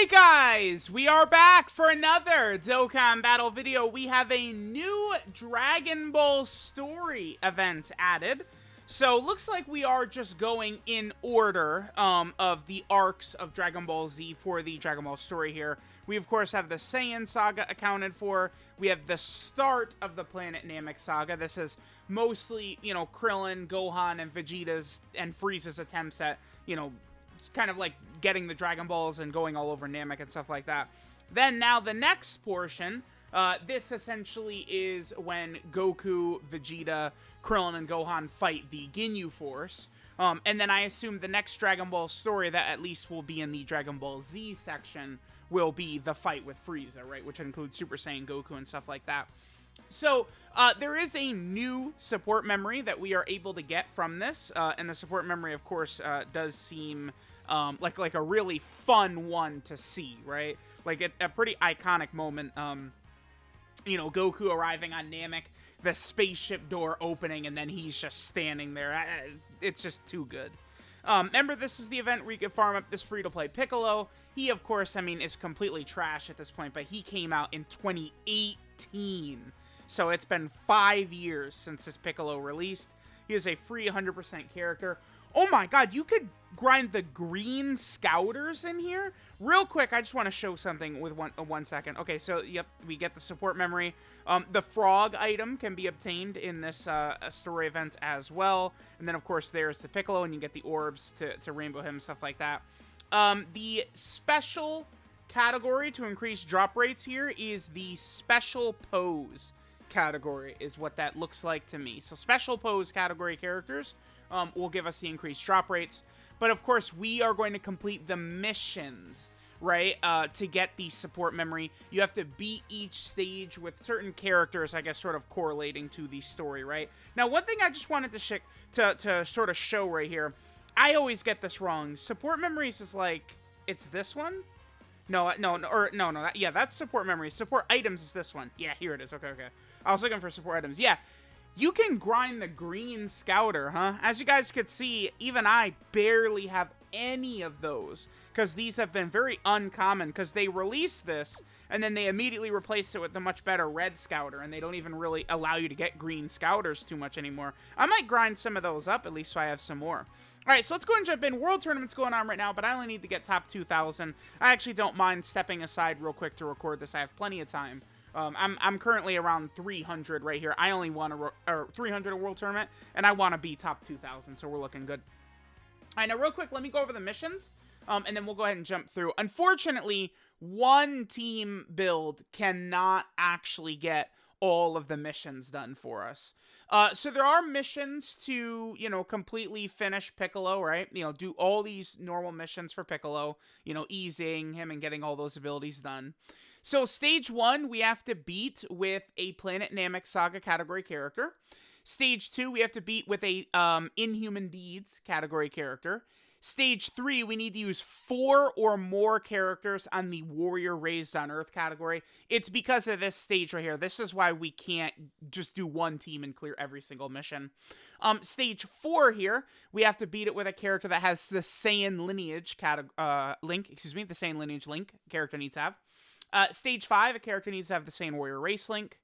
Hey guys, we are back for another Dokkan battle video. We have a new Dragon Ball story event added. So looks like we are just going in order of the arcs of Dragon Ball Z for the Dragon Ball story here. We of course have the Saiyan saga accounted for. We have the start of the Planet Namek saga. This is mostly, Krillin, Gohan, and Vegeta's and Frieza's attempts at, kind of like getting the Dragon Balls and going all over Namek and stuff like that. Then now the next portion, this essentially is when Goku, Vegeta, Krillin, and Gohan fight the Ginyu Force. And then I assume the next Dragon Ball story that at least will be in the Dragon Ball Z section will be the fight with Frieza, right? Which includes Super Saiyan Goku and stuff like that. So, there is a new support memory that we are able to get from this, and the support memory, of course, does seem like a really fun one to see, right? Like a pretty iconic moment. Goku arriving on Namek, the spaceship door opening, and then he's just standing there. It's just too good. Remember, this is the event where you can farm up this free-to-play Piccolo. He, of course, is completely trash at this point, but he came out in 2018. So it's been 5 years since this Piccolo released. He is a free 100% character. Oh my god, you could grind the green scouters in here? Real quick, I just want to show something with one second. Okay, so, yep, we get the support memory. The frog item can be obtained in this story event as well. And then, of course, there's the Piccolo, and you get the orbs to rainbow him, stuff like that. The special category to increase drop rates here is the special pose category, is what that looks like to me. So special pose category characters will give us the increased drop rates. But of course, we are going to complete the missions, right? To get the support memory, you have to beat each stage with certain characters, I guess, sort of correlating to the story, right? Now, one thing I just wanted to sort of show right here, I always get this wrong. Support memories is like, it's this one? No, yeah, that's support memories. Support items is this one. Yeah, here it is. Okay. I was looking for support items. Yeah, you can grind the green scouter, huh? As you guys could see, even I barely have any of those, because these have been very uncommon, because they released this, and then they immediately replaced it with the much better red scouter, and they don't even really allow you to get green scouters too much anymore. I might grind some of those up, at least so I have some more. Alright, so let's go and jump in. World Tournament's going on right now, but I only need to get top 2,000. I actually don't mind stepping aside real quick to record this. I have plenty of time. I'm currently around 300 right here. I only want to 300 a World Tournament, and I want to be top 2,000, so we're looking good. Alright, now real quick, let me go over the missions, and then we'll go ahead and jump through. Unfortunately, one team build cannot actually get all of the missions done for us. So there are missions to, completely finish Piccolo, right? Do all these normal missions for Piccolo, easing him and getting all those abilities done. So stage 1, we have to beat with a Planet Namek Saga category character. Stage 2, we have to beat with a Inhuman Deeds category character. Stage 3, we need to use 4 or more characters on the Warrior Raised on Earth category. It's because of this stage right here. This is why we can't just do one team and clear every single mission. Stage 4 here, we have to beat it with a character that has the Saiyan lineage link. The Saiyan lineage link character needs to have. Stage 5, a character needs to have the Saiyan Warrior Race link.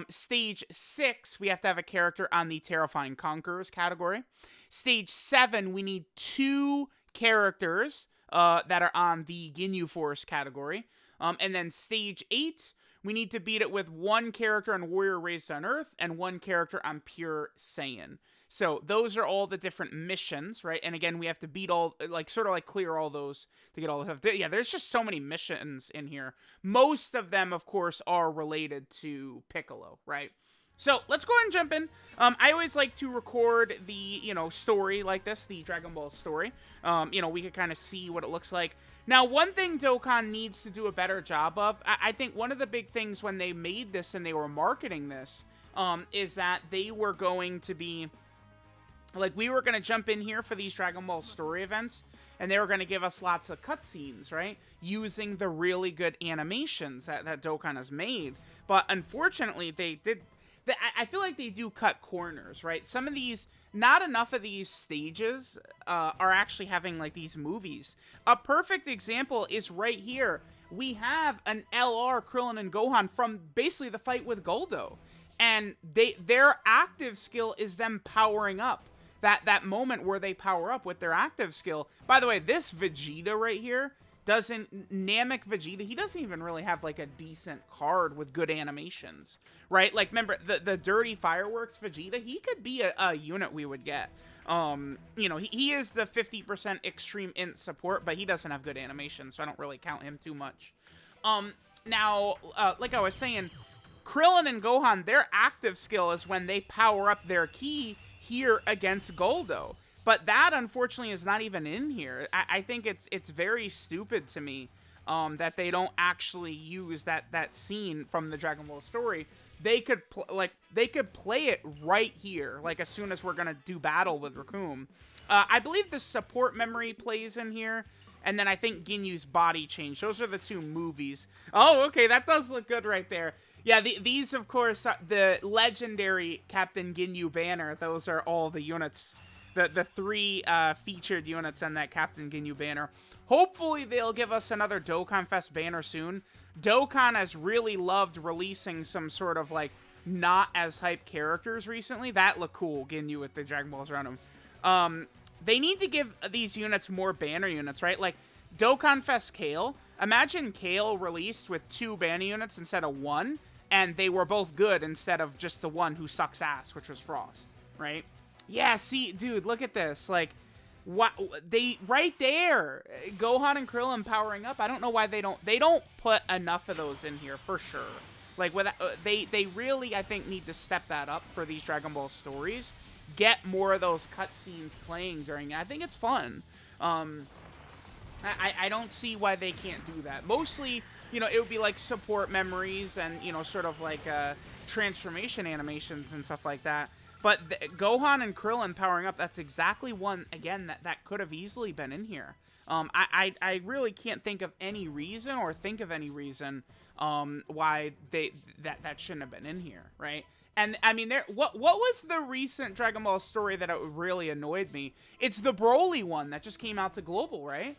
Stage 6, we have to have a character on the Terrifying Conquerors category. Stage 7, we need 2 characters that are on the Ginyu Force category. And then Stage 8, we need to beat it with 1 character on Warrior Raised on Earth and 1 character on Pure Saiyan. So those are all the different missions, right? And again, we have to beat all, clear all those to get all the stuff. Yeah, there's just so many missions in here. Most of them, of course, are related to Piccolo, right? So let's go ahead and jump in. I always like to record the, story like this, the Dragon Ball story. We could kind of see what it looks like. Now, one thing Dokkan needs to do a better job of, I think one of the big things when they made this and they were marketing this, is that they were going to be, we were going to jump in here for these Dragon Ball story events, and they were going to give us lots of cutscenes, right? Using the really good animations that Dokkan has made. But unfortunately, I feel like they do cut corners, right? Some of these not enough of these stages are actually having like these movies. A perfect example is right here. We have an LR Krillin and Gohan from basically the fight with Goldo, and their active skill is them powering up. That moment where they power up with their active skill. By the way, this Vegeta right here Namek Vegeta, he doesn't even really have like a decent card with good animations, right? Like, remember the Dirty Fireworks Vegeta, he could be a unit we would get. You know, he is the 50% extreme int support, but he doesn't have good animation, so I don't really count him too much. Now, like I was saying, Krillin and Gohan, their active skill is when they power up their ki here against Goldo. But that, unfortunately, is not even in here. I think it's very stupid to me that they don't actually use that scene from the Dragon Ball story. They could play it right here, like as soon as we're gonna do battle with Raccoon. I believe the support memory plays in here, and then I think Ginyu's body change. Those are the two movies. Oh, okay, that does look good right there. Yeah, these, of course, the legendary Captain Ginyu banner. Those are all the units. The three featured units on that Captain Ginyu banner. Hopefully they'll give us another Dokkan Fest banner soon. Dokkan has really loved releasing some sort of like not as hype characters recently. That looked cool, Ginyu with the Dragon Balls around him. They need to give these units more banner units, right? Like Dokkan Fest Kale. Imagine Kale released with 2 banner units instead of 1, and they were both good instead of just the one who sucks ass, which was Frost, right? Yeah, see, dude, look at this. Like, what they right there, Gohan and Krillin powering up. I don't know why they don't put enough of those in here for sure. Like, with they really, I think, need to step that up for these Dragon Ball stories. Get more of those cutscenes playing during it. I think it's fun. I don't see why they can't do that. Mostly, you know, it would be like support memories and, you know, sort of like transformation animations and stuff like that. But Gohan and Krillin powering up, that's exactly one, again, that could have easily been in here. I really can't think of any reason why that shouldn't have been in here, right? And, I mean, what was the recent Dragon Ball story that really annoyed me? It's the Broly one that just came out to Global, right?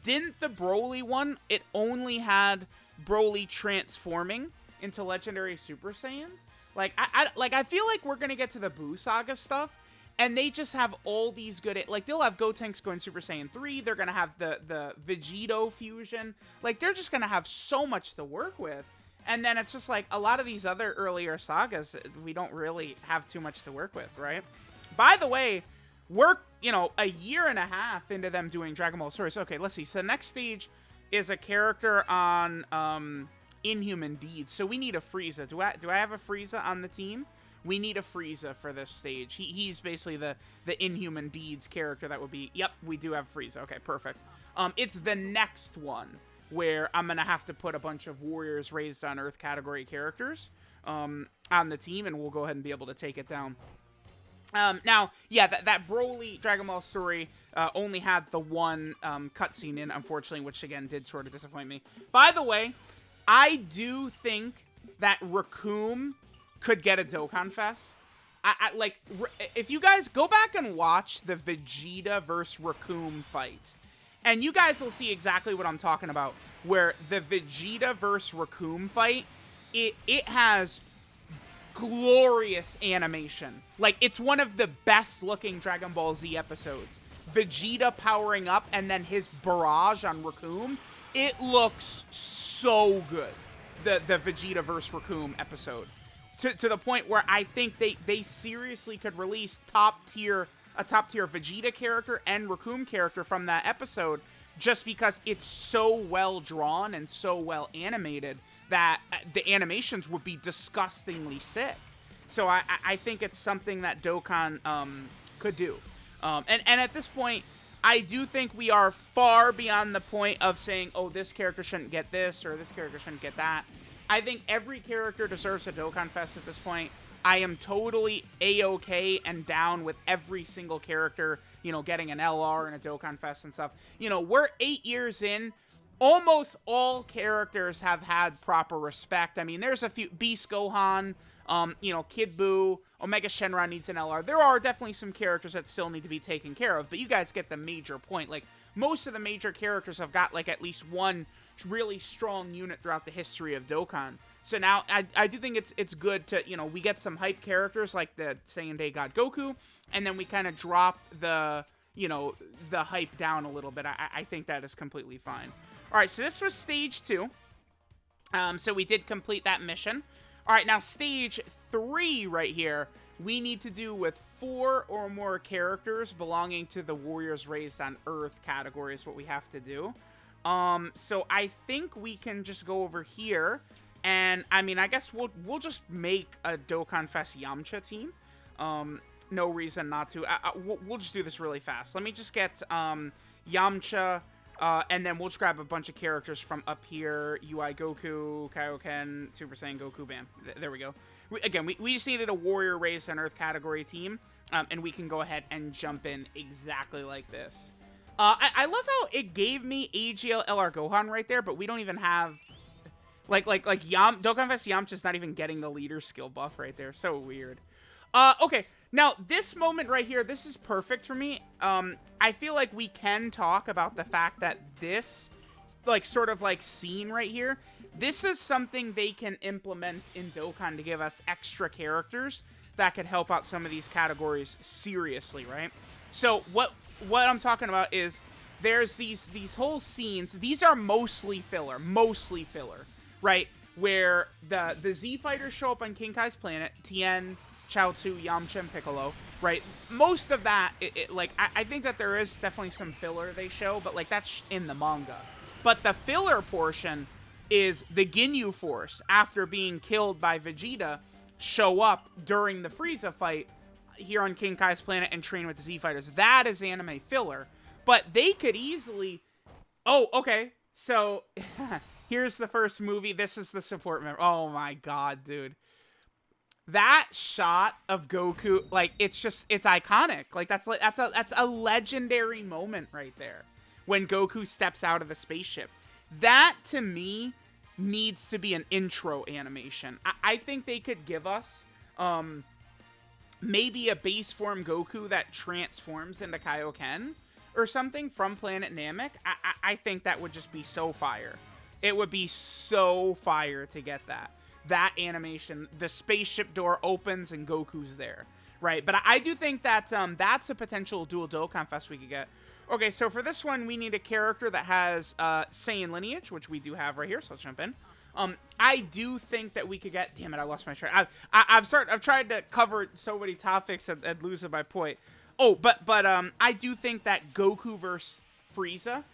Didn't the Broly one, it only had Broly transforming into Legendary Super Saiyan? Like, I feel like we're gonna get to the Buu Saga stuff, and they just have all these good, like, they'll have Gotenks going Super Saiyan 3, they're gonna have the Vegito fusion, like, they're just gonna have so much to work with, and then it's just like, a lot of these other earlier sagas, we don't really have too much to work with, right? By the way, we're, you know, a year and a half into them doing Dragon Ball stories. Okay, let's see, so the next stage is a character on, Inhuman Deeds. So we need a Frieza. Do I have a Frieza on the team? We need a Frieza for this stage. He's basically the Inhuman Deeds character that would be... Yep, we do have Frieza. Okay, perfect. It's the next one where I'm going to have to put a bunch of Warriors Raised on Earth category characters on the team, and we'll go ahead and be able to take it down. Now, yeah, that Broly Dragon Ball story only had the one cutscene in, unfortunately, which, again, did sort of disappoint me. By the way, I do think that Raccoon could get a Dokkan Fest. Like, if you guys go back and watch the Vegeta versus Raccoon fight, and you guys will see exactly what I'm talking about, where the Vegeta versus Raccoon fight, it has glorious animation. Like, it's one of the best looking Dragon Ball Z episodes. Vegeta powering up and then his barrage on Raccoon. It looks so good, the Vegeta vs. Raccoon episode, to the point where I think they seriously could release a top tier Vegeta character and Raccoon character from that episode, just because it's so well drawn and so well animated that the animations would be disgustingly sick. So I think it's something that Dokkan could do, and at this point, I do think we are far beyond the point of saying, oh, this character shouldn't get this, or this character shouldn't get that. I think every character deserves a Dokkan Fest at this point. I am totally A-okay and down with every single character, you know, getting an LR and a Dokkan Fest and stuff. You know, we're 8 years in. Almost all characters have had proper respect. I mean, there's a few... Beast Gohan, You know, Kid Buu, Omega Shenron needs an LR. There are definitely some characters that still need to be taken care of, but you guys get the major point. Like, most of the major characters have got, like, at least one really strong unit throughout the history of Dokkan. So now, I do think it's good to, you know, we get some hype characters like the Saiyan Day God Goku, and then we kind of drop the, you know, the hype down a little bit. I think that is completely fine. Alright, so this was stage 2. So we did complete that mission. Alright, now stage 3 right here, we need to do with 4 or more characters belonging to the Warriors Raised on Earth category is what we have to do. So I think we can just go over here, and I mean, I guess we'll just make a Dokkan Fest Yamcha team. No reason not to. We'll just do this really fast. Let me just get Yamcha, and then we'll just grab a bunch of characters from up here. UI Goku, Kaioken, Super Saiyan Goku, bam. There we go. We just needed a Warrior Raised on Earth category team, and we can go ahead and jump in exactly like this. I love how it gave me AGL LR Gohan right there, but we don't even have, Dokkan Fest Yamcha's not even getting the leader skill buff right there. So weird. Okay, now this moment right here, this is perfect for me. I feel like we can talk about the fact that this, sort of scene right here, this is something they can implement in Dokkan to give us extra characters that could help out some of these categories seriously, right? So what I'm talking about is there's these whole scenes. These are mostly filler, right? Where the Z fighters show up on King Kai's planet, Tien, Chaozu, Yamcha, and Piccolo, right? Most of that, I think that there is definitely some filler they show, but that's in the manga. But the filler portion is the Ginyu Force, after being killed by Vegeta, show up during the Frieza fight here on King Kai's planet and train with the Z fighters. That is anime filler. But they could easily... Oh, okay. So, here's the first movie. This is the support member. Oh my god, dude. That shot of Goku, it's iconic. That's a legendary moment right there. When Goku steps out of the spaceship. That, to me, needs to be an intro animation. I think they could give us... maybe a base form Goku that transforms into Kaioken or something from Planet Namek. I think that would just be so fire. It would be so fire to get that. That animation, the spaceship door opens and Goku's there, right? But I do think that that's a potential dual Dokkan Fest we could get. Okay, so for this one, we need a character that has Saiyan lineage, which we do have right here, so let's jump in. I do think that we could get... Damn it, I lost my train. I've tried to cover so many topics and losing my point. Oh, but I do think that Goku versus Frieza,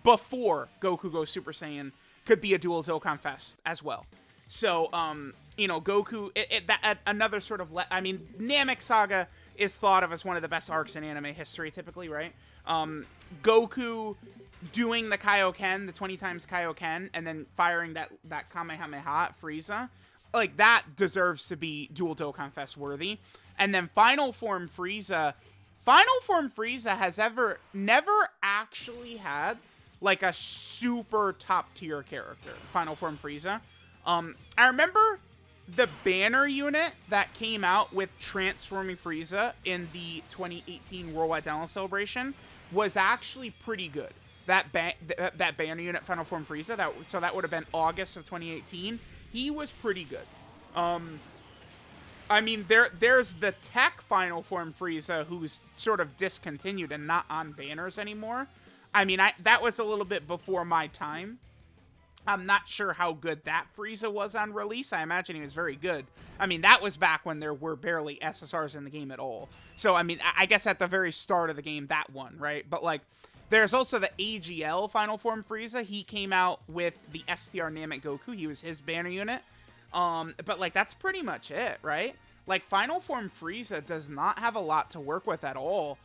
before Goku goes Super Saiyan, could be a dual Dokkan Fest as well. So, you know, Goku... another sort of... Namek Saga is thought of as one of the best arcs in anime history, typically, right? Goku... doing the Kaioken, the 20 times Kaioken, and then firing that Kamehameha at Frieza, that deserves to be dual Dokkan Fest worthy. And then Final Form Frieza has never actually had a super top tier character. Final Form Frieza. I remember the banner unit that came out with transforming Frieza in the 2018 Worldwide Download Celebration was actually pretty good. That banner unit, Final Form Frieza, that would have been August of 2018. He was pretty good. There's the tech Final Form Frieza who's sort of discontinued and not on banners anymore. That was a little bit before my time. I'm not sure how good that Frieza was on release. I imagine he was very good. That was back when there were barely SSRs in the game at all. So, I guess at the very start of the game, that one, right? But, there's also the AGL Final Form Frieza. He came out with the STR Namek Goku. He was his banner unit. But, that's pretty much it, right? Final Form Frieza does not have a lot to work with at all.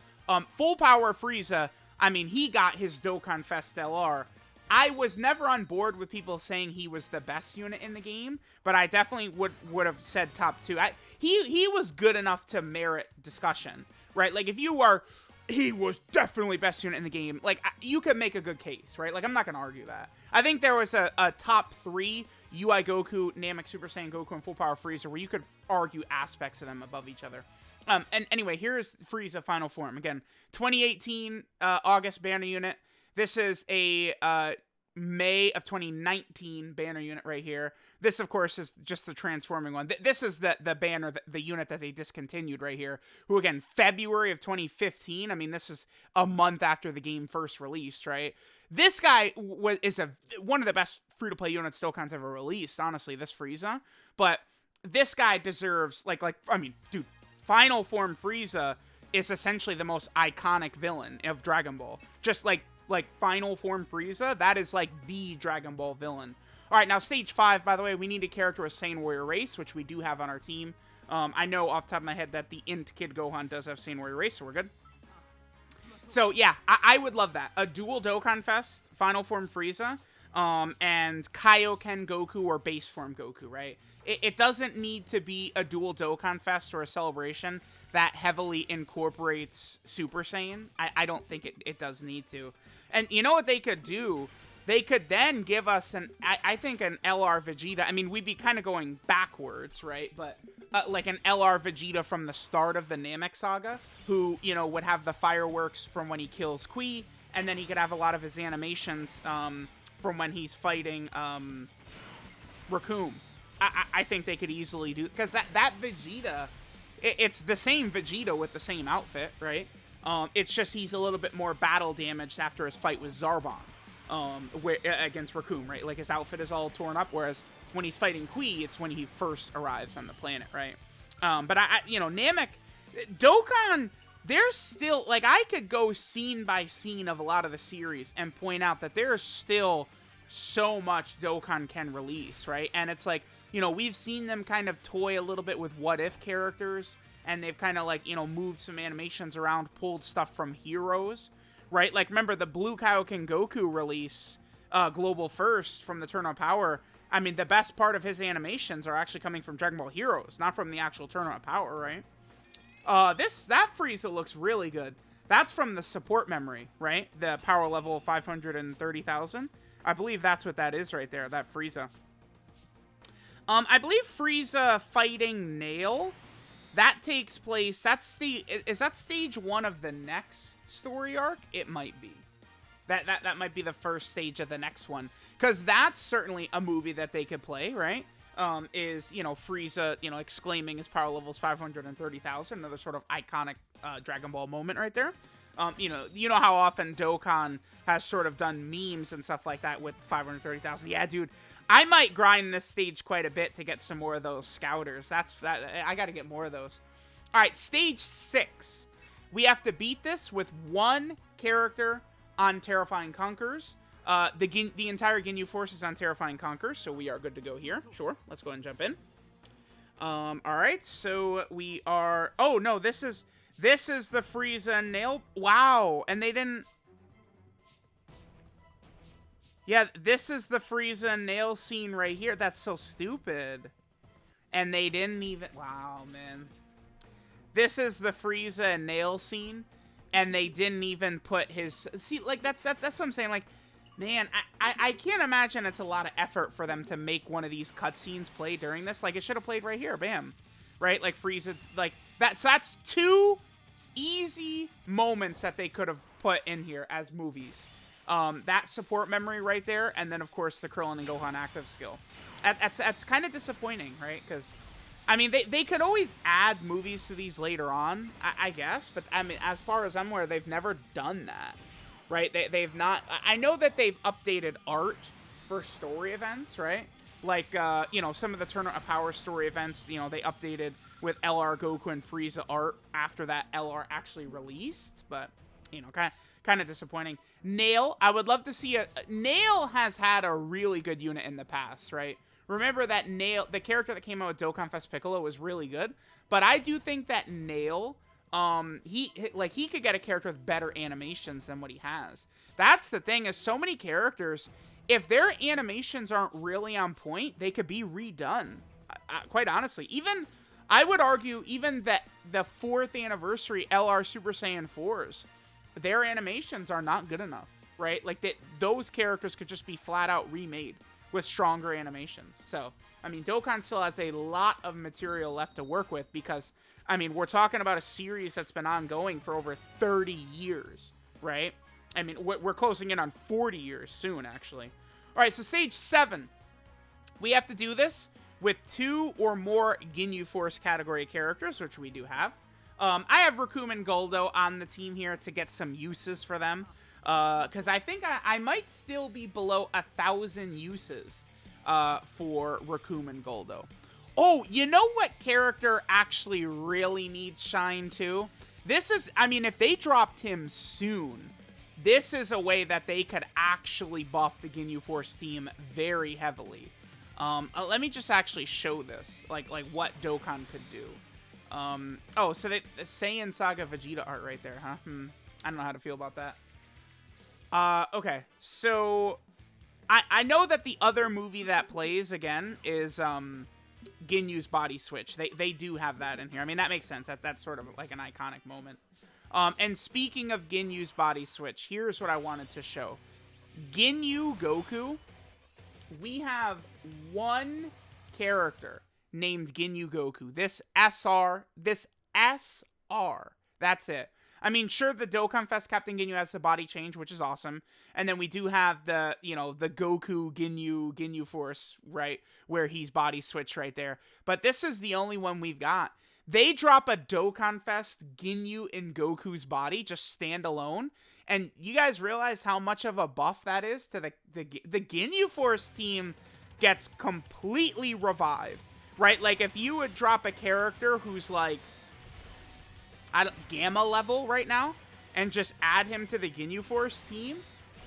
Full Power Frieza, he got his Dokkan Fest LR. I was never on board with people saying he was the best unit in the game, but I definitely would have said top 2. He was good enough to merit discussion, right? If you are... He was definitely best unit in the game. You could make a good case, right? I'm not going to argue that. I think there was a top 3 UI Goku, Namek Super Saiyan Goku, and Full Power Frieza, where you could argue aspects of them above each other. And anyway, here's Frieza final form. Again, 2018 August banner unit. This is a May of 2019 banner unit right here. This, of course, is just the transforming one. This is the banner, the unit that they discontinued right here. Who, again, February of 2015. I mean, this is a month after the game first released, right? This guy is one of the best free-to-play units Dokkan's ever released, honestly, this Frieza. But this guy deserves, I mean, dude, final form Frieza is essentially the most iconic villain of Dragon Ball. Just like final form Frieza, that is like the Dragon Ball villain. All right, now stage 5, by the way, we need a character with Saiyan Warrior Race, which we do have on our team. I know off the top of my head that the Int Kid Gohan does have Saiyan Warrior Race, so we're good. So yeah, I would love that. A dual Dokkan Fest, final form Frieza, and Kaioken Goku or base form Goku, right? It doesn't need to be a dual Dokkan Fest or a celebration that heavily incorporates Super Saiyan. I don't think it does need to. And you know what they could do? They could then give us I think an LR Vegeta. I mean, we'd be kind of going backwards, right? But like an LR Vegeta from the start of the Namek saga, who, you know, would have the fireworks from when he kills Kui, and then he could have a lot of his animations from when he's fighting Raccoon. I think they could easily do, because that Vegeta, it's the same Vegeta with the same outfit, right? It's just he's a little bit more battle damaged after his fight with Zarbon. Against Raccoon, right? Like, his outfit is all torn up, whereas when he's fighting Kui, it's when he first arrives on the planet, right? But you know, Namek, Dokkan, there's still, like, I could go scene by scene of a lot of the series and point out that there's still so much Dokkan can release, right? And it's like, you know, we've seen them kind of toy a little bit with what-if characters, and they've kind of, like, you know, moved some animations around, pulled stuff from Heroes, right? Like, remember the Blue Kaioken Goku release, Global First, from the Turn on Power? I mean, the best part of his animations are actually coming from Dragon Ball Heroes, not from the actual Turn on Power, right? That Frieza looks really good. That's from the support memory, right? The power level 530,000. I believe that's what that is right there, that Frieza. I believe Frieza fighting Nail, that takes place, is that stage 1 of the next story arc? It might be. That might be the first stage of the next one. Because that's certainly a movie that they could play, right? Is, you know, Frieza, you know, exclaiming his power levels 530,000. Another sort of iconic Dragon Ball moment right there. You know how often Dokkan has sort of done memes and stuff like that with 530,000. Yeah, dude, I might grind this stage quite a bit to get some more of those scouters. I got to get more of those. All right, stage 6. We have to beat this with one character on Terrifying Conquerors. The entire Ginyu force is on Terrifying Conquerors, so we are good to go here. Sure, let's go ahead and jump in. All right, so we are. Oh no, this is the Frieza nail. Wow, and they didn't. Yeah, this is the Frieza nail scene right here. That's so stupid. And they didn't even... Wow, man. This is the Frieza nail scene. And they didn't even put his... See, like, that's what I'm saying. Like, man, I can't imagine it's a lot of effort for them to make one of these cutscenes play during this. Like, it should have played right here. Bam. Right? Like, Frieza... Like, so that's 2 easy moments that they could have put in here as movies. That support memory right there, and then, of course, the Krillin and Gohan active skill. That's kind of disappointing, right? Because, I mean, they could always add movies to these later on, I guess. But, I mean, as far as I'm aware, they've never done that, right? They've not... I know that they've updated art for story events, right? Like, you know, some of the Turn of Power story events, you know, they updated with LR Goku and Frieza art after that LR actually released. But, you know, kind of disappointing. Nail, I would love to see Nail has had a really good unit in the past, right? Remember that Nail, the character that came out with Dokkan Fest Piccolo, was really good, but I do think that Nail, he could get a character with better animations than what he has. That's the thing, is so many characters, if their animations aren't really on point, they could be redone. Quite honestly, even I would argue even that the 4th anniversary LR Super Saiyan 4s, their animations are not good enough, right? Like, those characters could just be flat out remade. with stronger animations. So, I mean, Dokkan still has a lot of material left to work with because, I mean, we're talking about a series that's been ongoing for over 30 years, right? I mean, we're closing in on 40 years soon, actually. All right, so stage 7. We have to do this with 2 or more Ginyu Force category characters, which we do have. I have Recoome and Goldo on the team here to get some uses for them. Because I think I might still be below 1,000 uses for Recoome and Goldo. Oh, you know what character actually really needs shine too? This is, I mean, if they dropped him soon, this is a way that they could actually buff the Ginyu Force team very heavily. Let me just actually show this, like what Dokkan could do. Oh, so the Saiyan Saga Vegeta art right there, huh? I don't know how to feel about that. Okay, so I know that the other movie that plays again is Ginyu's body switch. They do have that in here. I mean, that makes sense. That's sort of like an iconic moment. And speaking of Ginyu's body switch, here's what I wanted to show. Ginyu Goku, we have one character named Ginyu Goku. This SR, that's it. I mean, sure, the Dokkan Fest Captain Ginyu has the body change, which is awesome. And then we do have the, you know, the Goku Ginyu Force, right? Where he's body switched right there. But this is the only one we've got. They drop a Dokkan Fest Ginyu in Goku's body, just stand alone. And you guys realize how much of a buff that is to the Ginyu Force team gets completely revived, right? Like, if you would drop a character who's like, Gamma level right now and just add him to the Ginyu Force team,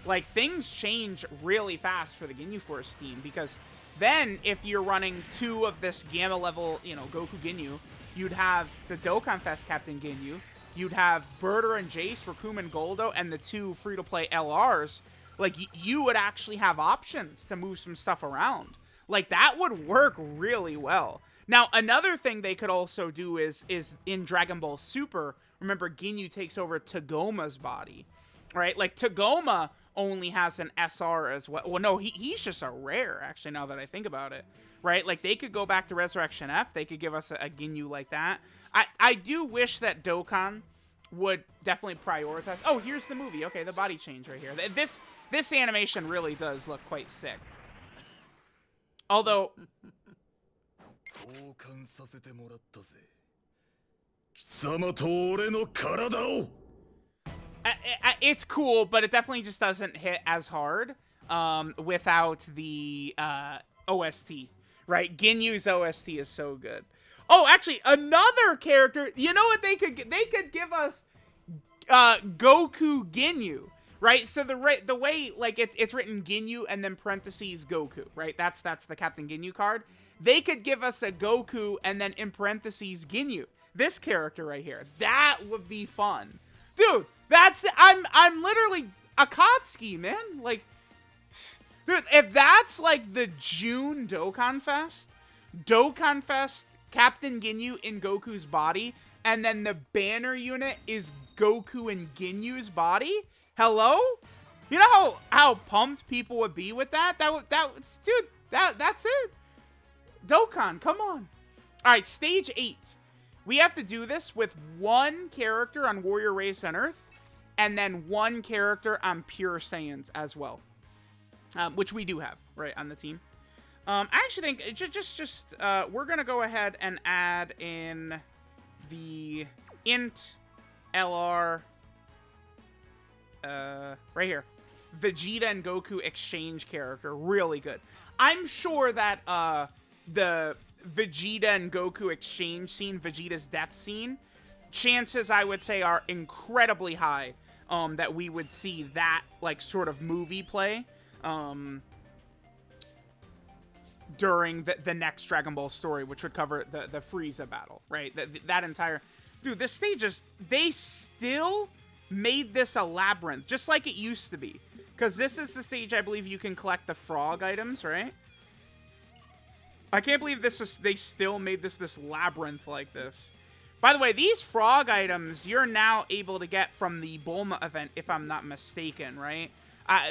like, things change really fast for the Ginyu Force team, because then if you're running 2 of this Gamma level, you know, Goku Ginyu, you'd have the Dokkan Fest Captain Ginyu, you'd have Berter and Jace, Recoome and Goldo, and the 2 free-to-play LRs. Like, you would actually have options to move some stuff around. Like, that would work really well. Now, another thing they could also do is in Dragon Ball Super, remember, Ginyu takes over Tagoma's body, right? Like, Tagoma only has an SR as well. Well, no, he's just a rare, actually, now that I think about it, right? Like, they could go back to Resurrection F. They could give us a Ginyu like that. I do wish that Dokkan would definitely prioritize. Oh, here's the movie. Okay, the body change right here. This animation really does look quite sick. Although... it's cool, but it definitely just doesn't hit as hard without the OST, right? Ginyu's OST is so good. Oh, actually, another character. You know what they could give us? Goku Ginyu, right? So the way, like, it's written Ginyu and then parentheses Goku, right? That's the Captain Ginyu card. They could give us a Goku and then in parentheses Ginyu. This character right here. That would be fun. Dude, I'm literally Akatsuki, man. Like, dude, if that's like the June Dokkan Fest, Captain Ginyu in Goku's body, and then the banner unit is Goku in Ginyu's body? Hello? You know how pumped people would be with that? Dude, that's it. Dokkan, come on. All right, stage 8. We have to do this with 1 character on Warrior Raised on Earth, and then 1 character on Pure Saiyans as well, which we do have, right, on the team. I actually think we're gonna go ahead and add in the Int LR right here, Vegeta and Goku exchange character. Really good. I'm sure that the Vegeta and Goku exchange scene, Vegeta's death scene, chances I would say are incredibly high that we would see that, like, sort of movie play during the next Dragon Ball story, which would cover the Frieza battle, right? That entire... Dude, this stage is... They still made this a labyrinth, just like it used to be. Because this is the stage, I believe, you can collect the frog items, right? I can't believe they still made this labyrinth like this. By the way, these frog items, you're now able to get from the Bulma event, if I'm not mistaken, right?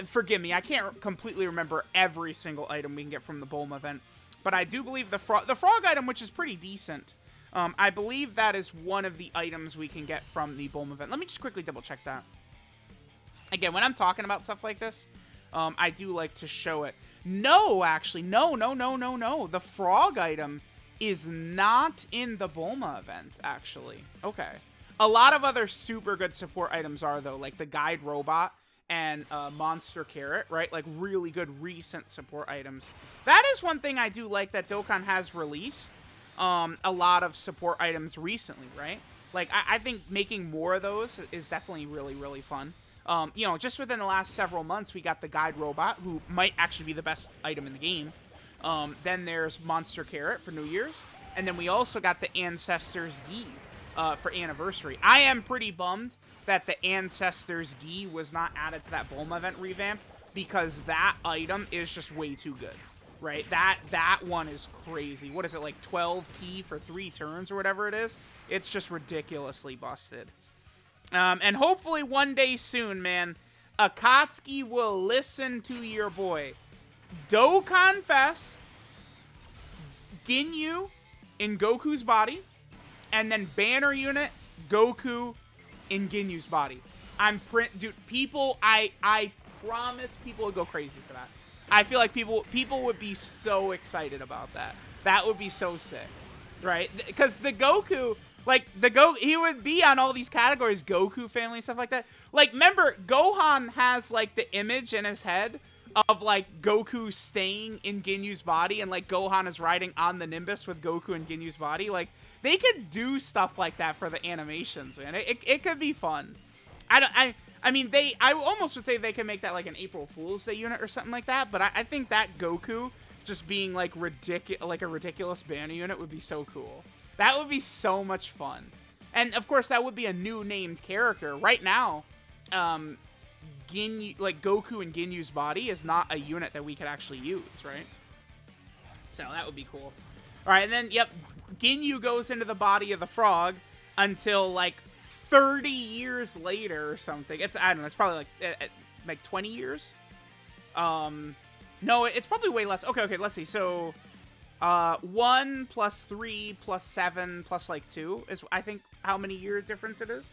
Forgive me, I can't completely remember every single item we can get from the Bulma event, but I do believe the frog item, which is pretty decent, I believe that is one of the items we can get from the Bulma event. Let me just quickly double check that. Again, when I'm talking about stuff like this, I do like to show it. No, actually, no. The frog item is not in the Bulma event, actually. Okay. A lot of other super good support items are, though, like the guide robot and monster carrot, right? Like really good recent support items. That is one thing I do like that Dokkan has released. A lot of support items recently, right? Like, I think making more of those is definitely really, really fun. You know, just within the last several months, we got the guide robot, who might actually be the best item in the game. Then there's Monster Carrot for New Year's. And then we also got the Ancestors Gi for Anniversary. I am pretty bummed that the Ancestors Gi was not added to that Bulma event revamp, because that item is just way too good. Right, that one is crazy. What is it, like 12 ki for 3 turns or whatever it is? It's just ridiculously busted. And hopefully one day soon, man, Akatsuki will listen to your boy. Dokkan Fest, Ginyu in Goku's body, and then banner unit Goku in Ginyu's body. Dude, people, I promise people would go crazy for that. I feel like people would be so excited about that. That would be so sick, right? Because the Goku, like, he would be on all these categories, Goku family, stuff like that. Like, remember, Gohan has, like, the image in his head of, like, Goku staying in Ginyu's body, and, like, Gohan is riding on the Nimbus with Goku in Ginyu's body. Like, they could do stuff like that for the animations, man. It could be fun. I mean, I almost would say they could make that like an April Fool's Day unit or something like that, but I think that Goku just being like a ridiculous banner unit would be so cool. That would be so much fun. And of course, that would be a new named character. Right now, Ginyu, like Goku in Ginyu's body is not a unit that we could actually use, right? So that would be cool. All right, and then, yep, Ginyu goes into the body of the frog until like 30 years later or something. I don't know, it's probably like 20 years. No, it's probably way less. Okay, let's see. So 1 plus 3 plus 7 plus like 2 is, I think, how many year difference it is.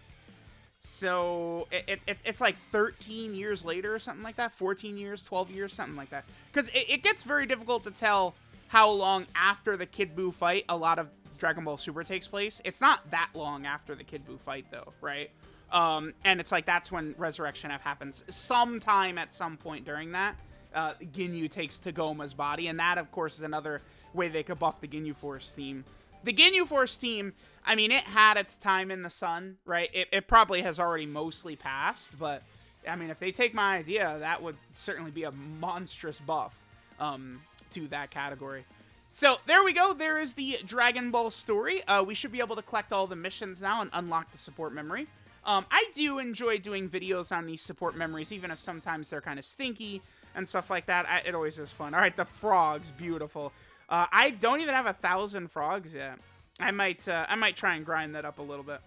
So it's like 13 years later or something like that. 14 years, 12 years, something like that. Because it gets very difficult to tell how long after the Kid Buu fight a lot of Dragon Ball Super takes place. It's not that long after the Kid Buu fight, though, right? And it's like that's when Resurrection F happens. Sometime at some point during that, Ginyu takes Tagoma's body, and that, of course, is another way they could buff the Ginyu Force team. The Ginyu Force team, I mean, it had its time in the sun, right? It probably has already mostly passed, but, I mean, if they take my idea, that would certainly be a monstrous buff to that category. So, there we go. There is the Dragon Ball story. We should be able to collect all the missions now and unlock the support memory. I do enjoy doing videos on these support memories, even if sometimes they're kind of stinky and stuff like that. It always is fun. All right, the frogs, beautiful. I don't even have 1,000 frogs yet. I might try and grind that up a little bit.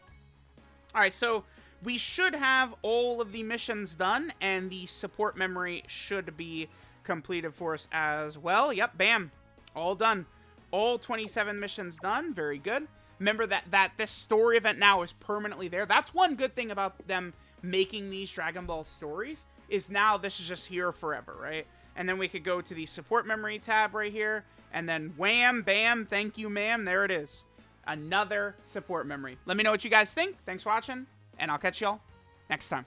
All right, so we should have all of the missions done, and the support memory should be completed for us as well. Yep, bam. All done. All 27 missions done. Very good. Remember that this story event now is permanently there. That's one good thing about them making these Dragon Ball stories, is now this is just here forever, right? And then we could go to the support memory tab right here, and then wham, bam, thank you, ma'am. There it is. Another support memory. Let me know what you guys think. Thanks for watching, and I'll catch y'all next time.